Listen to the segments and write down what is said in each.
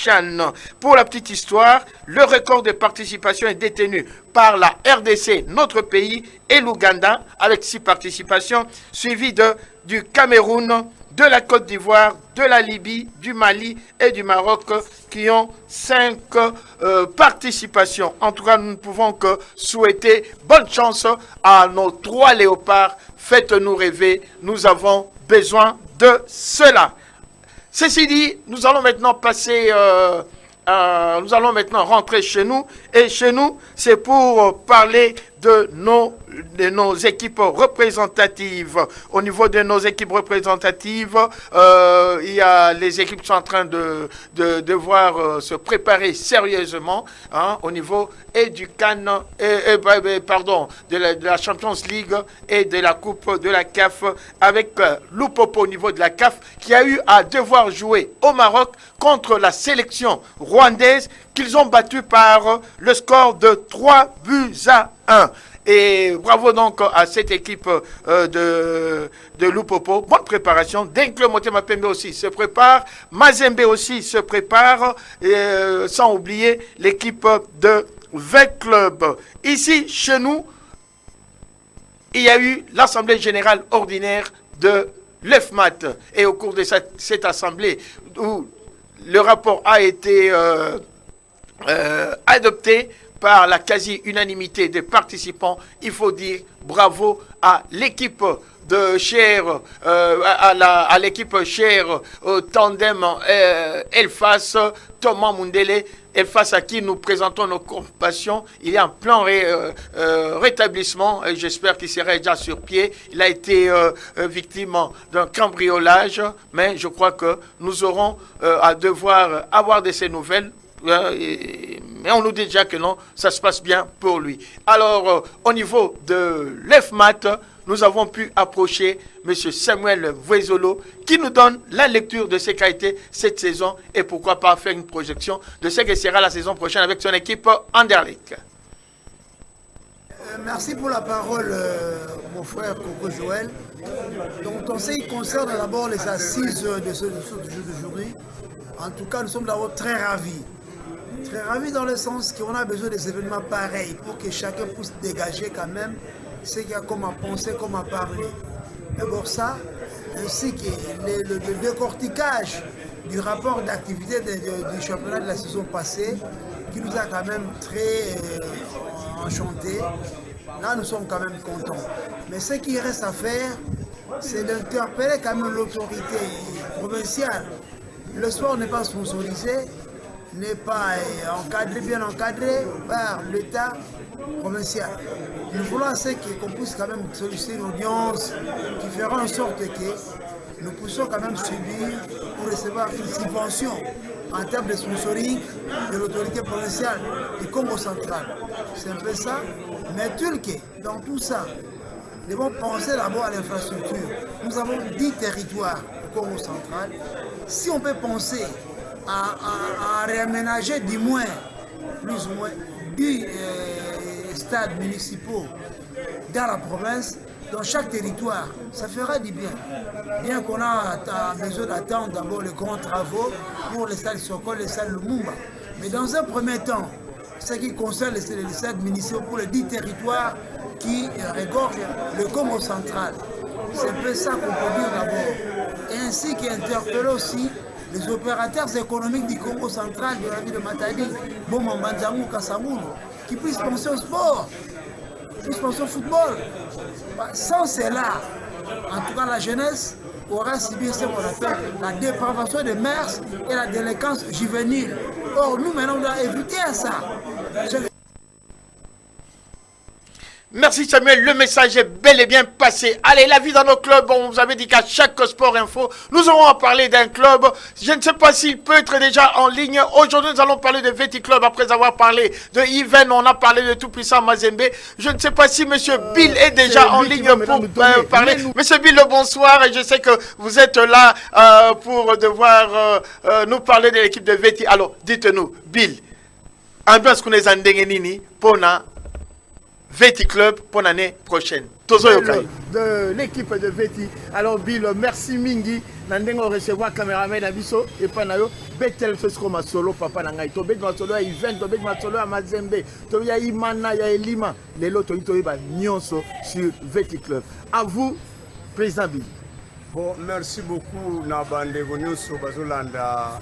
Chan. Pour la petite histoire, le record de participation est détenu par la RDC, notre pays, et l'Ouganda, avec 6 participations, suivi du Cameroun, de la Côte d'Ivoire, de la Libye, du Mali et du Maroc qui ont 5 participations. En tout cas, nous ne pouvons que souhaiter bonne chance à nos 3 léopards. Faites-nous rêver, nous avons besoin de cela. Ceci dit, nous allons maintenant nous allons maintenant rentrer chez nous. Et chez nous, c'est pour parler de nos équipes représentatives. Au niveau de nos équipes représentatives, il y a les équipes qui sont en train de devoir se préparer sérieusement au niveau et du CAN, de la Champions League et de la Coupe de la CAF avec Lupopo au niveau de la CAF qui a eu à devoir jouer au Maroc contre la sélection rwandaise qu'ils ont battu par le score de 3-1. Et bravo donc à cette équipe de Lupopo. Bonne préparation. Dinkle Motema Pembe aussi se prépare. Mazembe aussi se prépare. Sans oublier l'équipe de V Club. Ici, chez nous, il y a eu l'Assemblée Générale Ordinaire de l'EFMAT. Et au cours de cette assemblée, où le rapport a été adopté par la quasi-unanimité des participants, il faut dire bravo à l'équipe de Cher, à l'équipe Cher Tandem Elfas, Thomas Mundele, Elfas à qui nous présentons nos compassions. Il y a un plan rétablissement et j'espère qu'il sera déjà sur pied. Il a été victime d'un cambriolage, mais je crois que nous aurons à devoir avoir de ces nouvelles. Mais on nous dit déjà que non, ça se passe bien pour lui. Alors, au niveau de l'EFMAT, nous avons pu approcher M. Samuel Vuezolo qui nous donne la lecture de ce qui a été cette saison et pourquoi pas faire une projection de ce que sera la saison prochaine avec son équipe Anderlecht. Merci pour la parole, mon frère Coco Joël. Donc, ton conseil concerne d'abord les assises de ce jeu d'aujourd'hui. En tout cas, nous sommes d'abord très ravis. Très ravis dans le sens qu'on a besoin des événements pareils pour que chacun puisse dégager quand même ce qu'il y a comme à penser, comme à parler. D'abord ça, ainsi que le décortiquage du rapport d'activité du championnat de la saison passée, qui nous a quand même très enchantés. Là, nous sommes quand même contents. Mais ce qui reste à faire, c'est d'interpeller quand même l'autorité provinciale. Le sport n'est pas sponsorisé, n'est pas bien encadré par l'État provincial. Nous voulons qu'on puisse quand même solliciter une audience qui fera en sorte que nous puissions quand même subir pour recevoir une subvention en termes de sponsoring de l'autorité provinciale du Congo central. C'est un peu ça. Mais Turquie, dans tout ça, nous devons penser d'abord à l'infrastructure. Nous avons 10 territoires au Congo central. Si on peut penser à réaménager du moins, plus ou moins, 10 stades municipaux dans la province, dans chaque territoire, ça fera du bien. Bien qu'on a besoin d'attendre d'abord les grands travaux pour les stades Sokol et les stades Lumumba. Mais dans un premier temps, ce qui concerne les stades municipaux pour les 10 territoires qui regorgent le Congo central. C'est un peu ça qu'on peut dire d'abord. Et ainsi qu'interpeller aussi les opérateurs économiques du Congo central, de la ville de Matadi, Bomambanzamou, Kassamoul, qui puissent penser au sport, qui puissent penser au football. Sans cela, en tout cas la jeunesse aura subi ce qu'on appelle la dépravation des mœurs et la délinquance juvénile. Or, nous maintenant, on doit éviter ça. Merci Samuel, le message est bel et bien passé. Allez, la vie dans nos clubs, on vous avait dit qu'à chaque sport info, nous aurons à parler d'un club. Je ne sais pas s'il peut être déjà en ligne. Aujourd'hui, nous allons parler de Veti Club après avoir parlé de Yven. On a parlé de Tout-Puissant Mazembe. Je ne sais pas si Monsieur Bill est déjà en ligne pour parler. Monsieur Bill, bonsoir. Et je sais que vous êtes là pour devoir nous parler de l'équipe de Veti. Alors, dites-nous, Bill, ambiance qu'on est en Dengenini, Pona, Veti Club pour l'année prochaine. Tozo Yokai. De l'équipe de Veti. Alors, Bill, merci Mingi. Nandengo recevoir caméraman Abiso et Panayo. Betel Fesco Masolo, Papa Nangai. Tobet Masolo à Event, Tobet Masolo à Mazembe. Toya Imana, ya Elima. Les lots, Toyoba Nyonso sur Veti Club. À vous, Président Bill. Bon, merci beaucoup, Nabandego Nyonso Bazolanda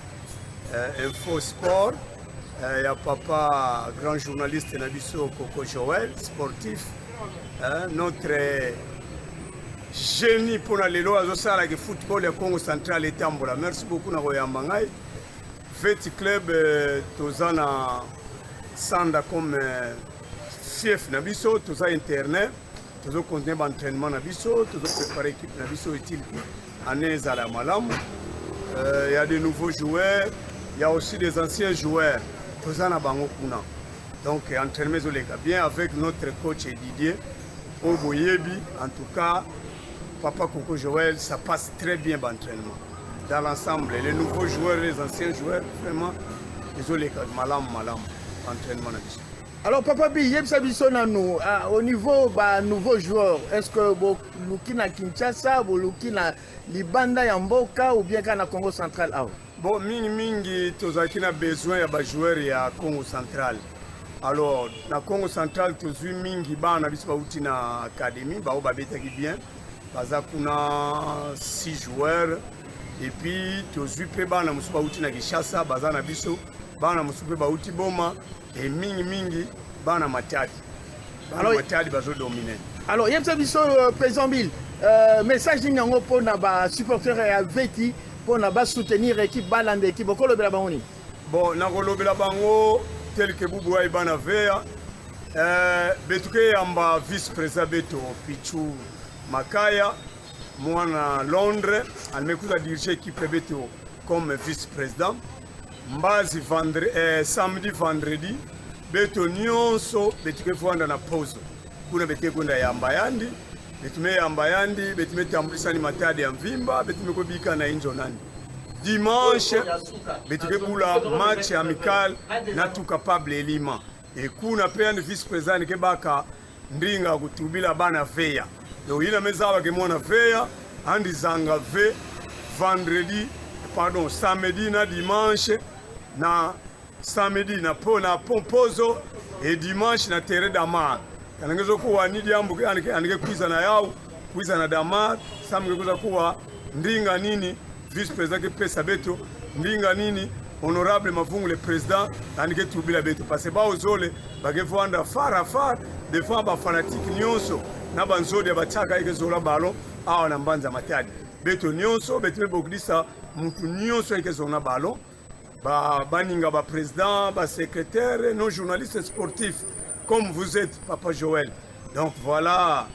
Info Sport. Il y a papa, grand journaliste Nabiso Coco Joël, sportif. Notre génie pour les lois de football et Congo central et Tambola. Merci beaucoup, Nagoya Mangai. Veti Club, Tozana Sanda comme fief Nabiso, Toza Internet, Tozo contenu d'entraînement Nabiso, Tozo préparé équipe Nabiso est-il année à la Malam. Il y a des nouveaux joueurs, il y a aussi des anciens joueurs. Tozana Bango Kuna. Donc, entraînement bien avec notre coach Didier Oboyebi. En tout cas, Papa Coco Joël, ça passe très bien l'entraînement. Dans l'ensemble, les nouveaux joueurs, les anciens joueurs, vraiment, ils ont les cas malam, entraînement. Alors, Papa Bi, au niveau des nouveaux joueurs, est-ce que vous avez Kinshasa, vous avez Libanda, Yamboka ou bien au Congo central? Bon, mingi tozaki na besoin ya ba joueur ya Congo central. Alors, na Congo central tozui mingi bana biso bauti na académie, bao babetaki bien. Baza kuna 6 joueurs et puis tozui pe bana musu bauti na Kinshasa, baza na biso bana musu pe bauti Boma et mingi bana Matadi. Bana Matadi bazo dominer. Alors, yebsa biso président Bill, message ni yango pour na ba supporter ya Veti pour soutenir l'équipe balande l'équipe au Kolobela Bango. Bon, na Kolobela Bango tel que Boubou Aïbana Vea, Betuke Yamba vice-président Beto Pichu Makaya, moi à Londres, elle m'écoute à diriger l'équipe Beto comme vice-président. Mbazi samedi, vendredi, Beto Nyonso, Betuke Fouanda na pause. Kuna Bete Kunda Yamba Yandi. Betume Yambayandi, betume Tambrisani Matadi Mvimba, betume Kobika na Injonani. Dimanche, betume Kula match amical natu capable Elima. Et kuna pean vice-président Kebaka Ndringa kutubila bana Veya. Donc il a mis à la mona Veya, Andi Zanga Ve, samedi na dimanche, na samedi na pompozo, et dimanche na terre d'Amar. Kanangezo kuwa nidi ambu anike kuiza na yao, kuiza na Damar, samgekuza kuwa ndinga nini vice président ke pesa Beto, ndinga nini honorable Mavungu le président anike tubila Beto parce ba ozole bagevanda far de fois ba fanatique nyonso na banzodi abachaka ike zola balo awa na mbanza Matadi. Beto nyonso beto bokdisa mutu nyonso ike zona balo ba baninga ba président, ba secrétaire, non journalistes sportifs comme vous êtes, Papa Joël. Donc voilà,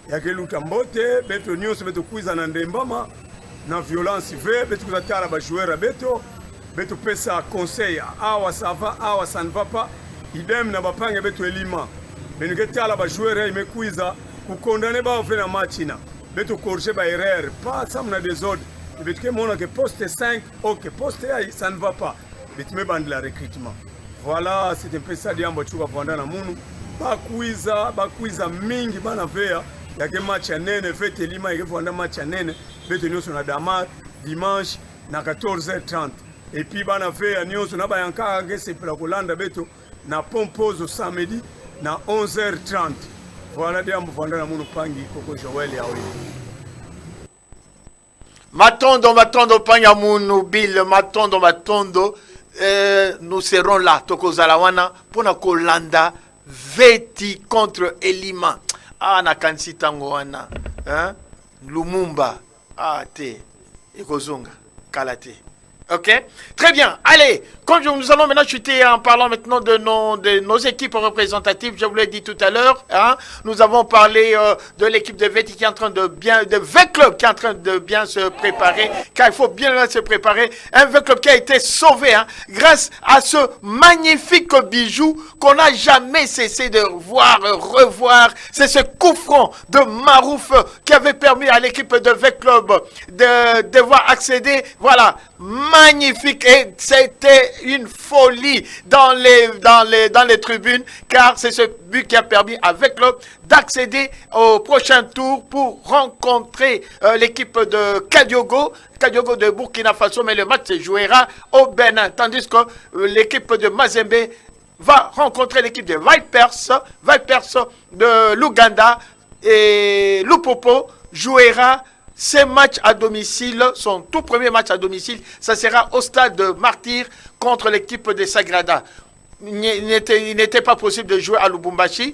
il y a que l'outambote, Beto Nyos, Beto Kouiza Nandembama, na violence ve, Beto Kouizatara ba joueur à Beto, Beto Pesa conseil, awa ça va, awa ça ne va pas, idem na bapange Beto Elima. Benuketala ba joueur à Ime Kouiza, ku condamné ba ofre na machina, Beto corriger ba erreur, pas ça na désordre, Beto ke mona ke poste 5, ok, poste aïe, ça ne va pas, Beto me bande la recrutement. Voilà, c'est un peu ça diambo chuka vanda na munu. Bakuiza mingi bana Vea. Ya ke match ya nene Vete Lima ya vanda match ya nene. Vete Nyonso na Damar dimanche na 14h30. Et puis bana Vea Nyonso na bayanka ngese pela kolanda Beto na Pompozo samedi na 11h30. Voilà diambo vanda na munu pangi Coco Joël ya oyi. Matondo Panyamunu Bill, Matondo. Nous serons là, Tokozalawana, pour na Kolanda, Veti contre Elima. Ah, na kansi tangoana, hein? Lumumba, ah, te, Ekozunga, Kalate. Ok, très bien. Allez, comme nous allons maintenant chuter en parlant maintenant de nos équipes représentatives. Je vous l'ai dit tout à l'heure. Hein, nous avons parlé de l'équipe de Veti qui est en train de V-Club qui est en train de bien se préparer. Car il faut bien se préparer. Un V-Club qui a été sauvé grâce à ce magnifique bijou qu'on n'a jamais cessé de revoir. C'est ce coup franc de Marouf qui avait permis à l'équipe de V-Club de devoir accéder. Voilà. magnifique et c'était une folie dans les tribunes, car c'est ce but qui a permis avec l'autre d'accéder au prochain tour pour rencontrer l'équipe de Kadiogo de Burkina Faso, mais le match se jouera au Bénin, tandis que l'équipe de Mazembe va rencontrer l'équipe de Vipers de l'Ouganda, et Lupopo jouera ses matchs à domicile, son tout premier match à domicile, ça sera au stade de Martyr contre l'équipe de Sagrada. Il n'était pas possible de jouer à Lubumbashi.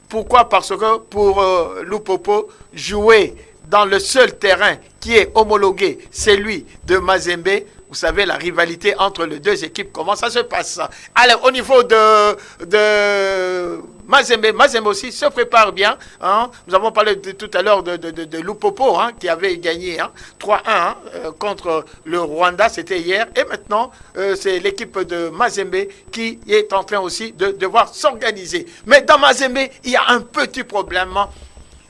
Pourquoi? Parce que pour Lupopo, jouer dans le seul terrain qui est homologué, c'est celui de Mazembe. Vous savez, la rivalité entre les deux équipes, comment ça se passe? Alors, au niveau de Mazembe aussi se prépare bien. Hein. Nous avons parlé tout à l'heure de Lupopo, hein, qui avait gagné 3-1 contre le Rwanda, c'était hier. Et maintenant, c'est l'équipe de Mazembe qui est en train aussi de devoir s'organiser. Mais dans Mazembe, il y a un petit problème.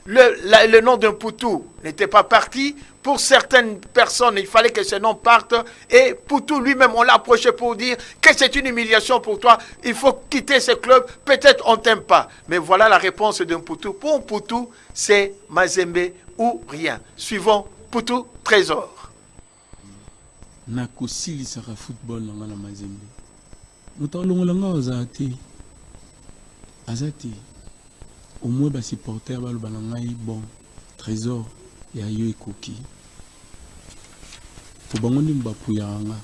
Le nom d'un Poutou n'était pas parti. Pour certaines personnes, il fallait que ce nom parte. Et Poutou lui-même, on l'a approché pour dire que c'est une humiliation pour toi. Il faut quitter ce club. Peut-être on t'aime pas. Mais voilà la réponse d'un Poutou. Pour Poutou, c'est Mazembe ou rien. Suivons Poutou Trésor. Nakosili sera football dans la Mazembe. Mutalongolanga azati. Au moins, les supporters vont bon Trésor ya yo ekoki. Pour bangondi mbapuyanga.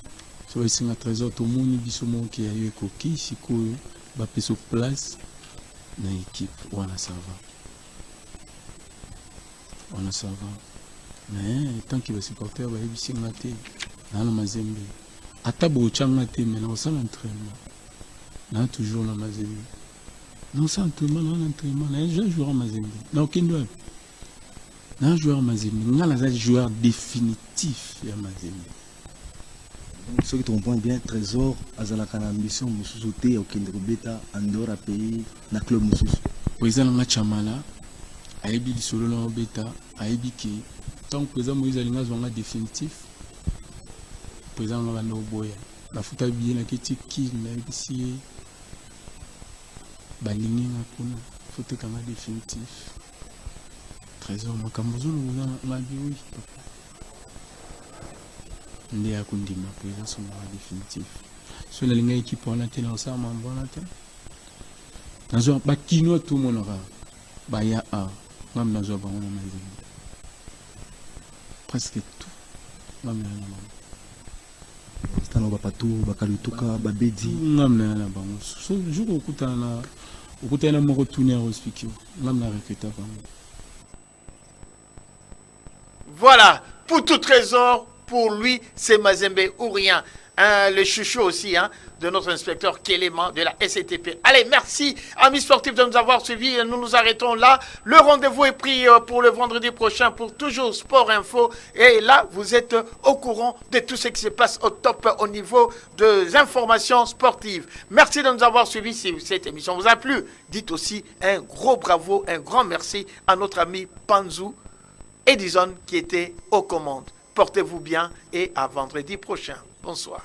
So isinga Trésor to moni biso monki ya yo ekoki sikoyo ba peso place na équipe wana ça va. On ça va. Mais tant que les supporters va ebisinga te na Mazembe. Ata bo changa te mais na ça l'entraînement. Na toujours na Mazembe. Non, ça entraînement, non entraînement. Je joue à Mazembe. Non, aucun doit. Non, joueur à Mazembe. Non, là, joueur définitif à Mazembe. Ceux qui comprennent bien, Trésor, Azalaka na ambition, Moussouté, aucun bêta, Andorra pays, na club Moussous. Président Nga Chamala, Aïbi Solo na bêta, Aïbi qui, tant que président Moïse Alinga zonga définitif, président Nga no boya. La foot a bien la qui na ici. Balingi nga kuna fote kama définitif. Trésor makamuzulu na biwi papa. Ndi akundima président son définitif. So la linga équipe on a tena ensemble mbona te. Nazo bakino tout monora. Ba ya a ngam nazo ba ngona mazini. Presque tout. Ngam na na. Stano bapatu bakalutuka babedi ngam na bango. So jour okutana ukutana moko tourner au speaker. Ngam na recruter bango. Voilà, pour tout Trésor, pour lui, c'est Mazembe ou rien. Le chouchou aussi de notre inspecteur Kéléman de la SCTP. Allez, merci amis sportifs de nous avoir suivis. Nous nous arrêtons là. Le rendez-vous est pris pour le vendredi prochain pour toujours Sport Info. Et là, vous êtes au courant de tout ce qui se passe au top au niveau des informations sportives. Merci de nous avoir suivis. Si cette émission vous a plu, dites aussi un gros bravo, un grand merci à notre ami Panzou Edison qui était aux commandes. Portez-vous bien et à vendredi prochain. Bonsoir.